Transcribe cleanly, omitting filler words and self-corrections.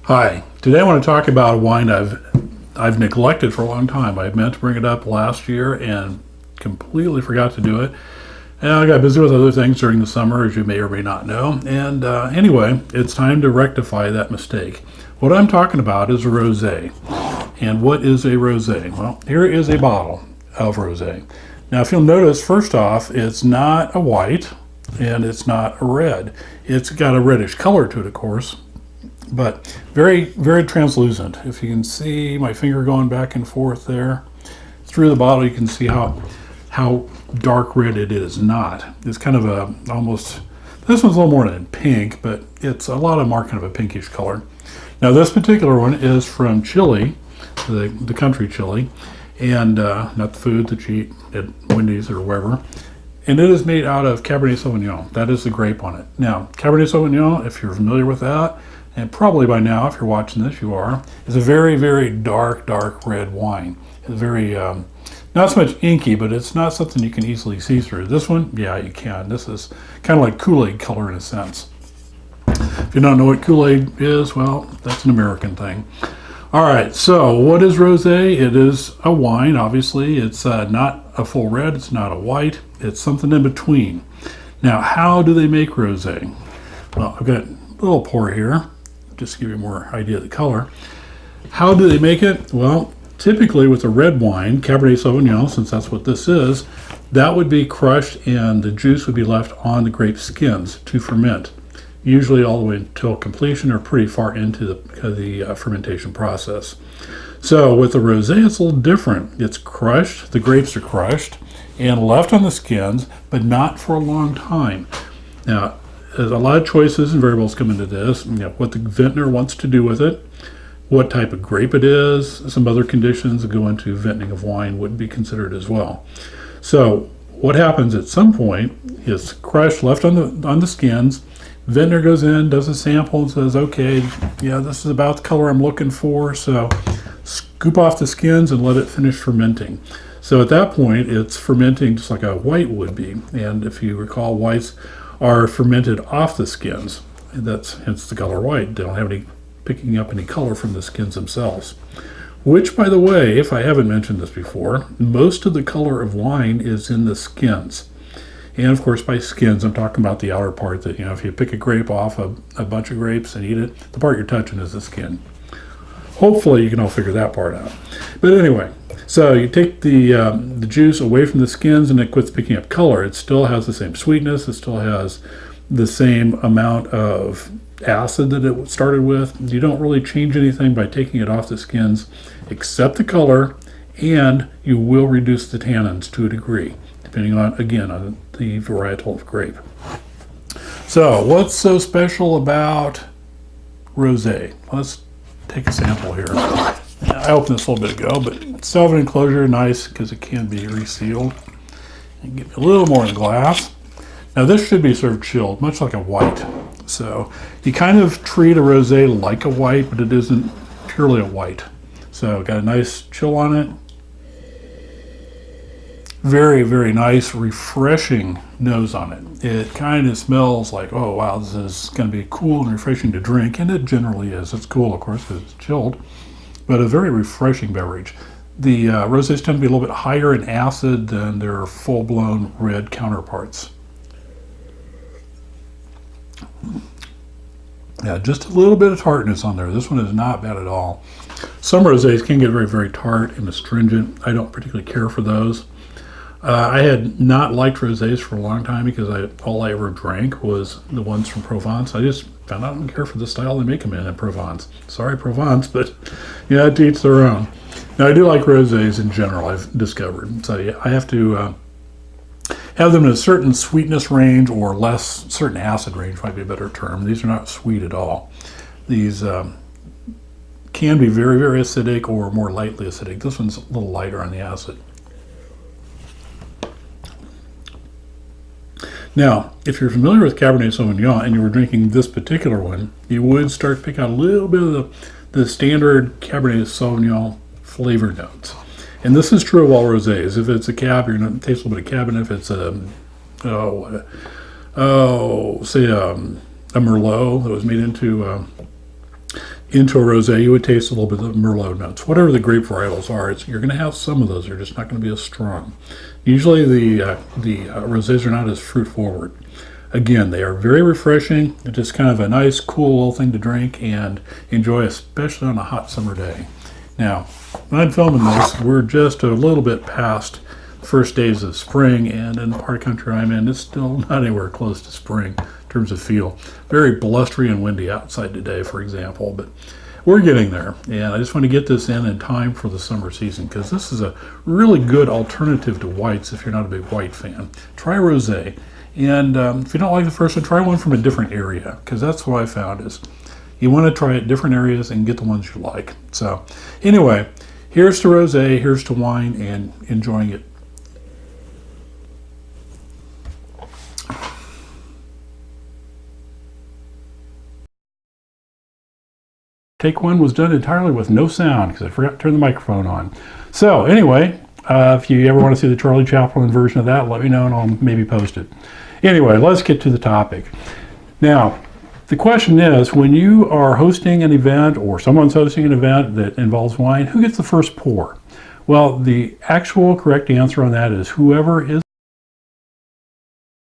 Hi, today I want to talk about a wine I've neglected for a long time. I meant to bring it up last year and completely forgot to do it. And I got busy with other things during the summer, as you may or may not know. And anyway, it's time to rectify that mistake. What I'm talking about is a rosé. And what is a rosé? Well, here is a bottle of rosé. Now, if you'll notice, first off, it's not a white and it's not a red. It's got a reddish color to it, of course, but very, very translucent. If you can see my finger going back and forth there through the bottle, you can see how dark red it is not. It's kind of a almost, this one's a little more than pink, but it's a lot of more kind of a pinkish color. Now this particular one is from Chile, the country Chile, and not the food that you eat at Wendy's or wherever. And it is made out of Cabernet Sauvignon. That is the grape on it. Now, Cabernet Sauvignon, if you're familiar with that, and probably by now, if you're watching this, you are, is a very, very dark, dark red wine. It's very, not so much inky, but it's not something you can easily see through. This one, yeah, you can. This is kind of like Kool-Aid color in a sense. If you don't know what Kool-Aid is, well, that's an American thing. All right, so what is rosé? It is a wine, obviously. It's not a full red, it's not a white, it's something in between. Now, how do they make rosé? Well, I've got a little pour here, just to give you more idea of the color. How do they make it? Well, typically with a red wine, Cabernet Sauvignon, since that's what this is, that would be crushed and the juice would be left on the grape skins to ferment, usually all the way until completion or pretty far into the fermentation process. So with the rosé, it's a little different. It's crushed, the grapes are crushed and left on the skins, but not for a long time. Now, there's a lot of choices and variables come into this. What the vintner wants to do with it, what type of grape it is, some other conditions that go into vintning of wine would be considered as well. So what happens at some point is crushed, left on the skins. Vintner goes in, does a sample and says, okay, yeah, this is about the color I'm looking for. So scoop off the skins and let it finish fermenting. So at that point, it's fermenting just like a white would be. And if you recall, whites are fermented off the skins. And that's hence the color white. They don't have any picking up any color from the skins themselves. Which, by the way, if I haven't mentioned this before, most of the color of wine is in the skins. And of course, by skins, I'm talking about the outer part that, if you pick a grape off a bunch of grapes and eat it, the part you're touching is the skin. Hopefully you can all figure that part out. But anyway, so you take the juice away from the skins and it quits picking up color. It still has the same sweetness. It still has the same amount of acid that it started with. You don't really change anything by taking it off the skins except the color, and you will reduce the tannins to a degree, depending on, again, on the varietal of grape. So what's so special about rosé? Let's take a sample here. I opened this a little bit ago, but salvage enclosure, nice because it can be resealed. And get me a little more in the glass. Now this should be served chilled, much like a white. So you kind of treat a rosé like a white, but it isn't purely a white. So got a nice chill on it. Very, very nice, refreshing nose on it. It kind of smells like, oh wow, this is going to be cool and refreshing to drink, and it generally is. It's cool, of course, because it's chilled, but a very refreshing beverage. The rosés tend to be a little bit higher in acid than their full-blown red counterparts. Yeah, just a little bit of tartness on there. This one is not bad at all. Some rosés can get very, very tart and astringent. I don't particularly care for those. I had not liked rosés for a long time because all I ever drank was the ones from Provence. I just found out I don't care for the style they make them in Provence. Sorry, Provence, but yeah, to each their own. Now, I do like rosés in general, I've discovered. So yeah, I have to have them in a certain sweetness range or less, certain acid range might be a better term. These are not sweet at all. These can be very, very acidic or more lightly acidic. This one's a little lighter on the acid. Now, if you're familiar with Cabernet Sauvignon and you were drinking this particular one, you would start to pick out a little bit of the standard Cabernet Sauvignon flavor notes. And this is true of all rosés. If it's a cab, you're going to taste a little bit of cabin. If it's say a Merlot that was made into into a rosé, you would taste a little bit of Merlot notes. Whatever the grape varietals are, you're going to have some of those. They're just not going to be as strong. Usually the rosés are not as fruit forward. Again, they are very refreshing. It's just kind of a nice, cool little thing to drink and enjoy, especially on a hot summer day. Now, when I'm filming this, we're just a little bit past the first days of spring, and in the part of the country I'm in, it's still not anywhere close to spring in terms of feel. Very blustery and windy outside today, for example, but we're getting there. And I just want to get this in time for the summer season, because this is a really good alternative to whites if you're not a big white fan. Try rosé. And if you don't like the first one, try one from a different area, because that's what I found is you want to try it different areas and get the ones you like. So anyway, here's to rosé, here's to wine, and enjoying it. Take one was done entirely with no sound because I forgot to turn the microphone on. So anyway, if you ever want to see the Charlie Chaplin version of that, let me know and I'll maybe post it. Anyway, let's get to the topic. Now, the question is, when you are hosting an event or someone's hosting an event that involves wine, who gets the first pour? Well, the actual correct answer on that is whoever is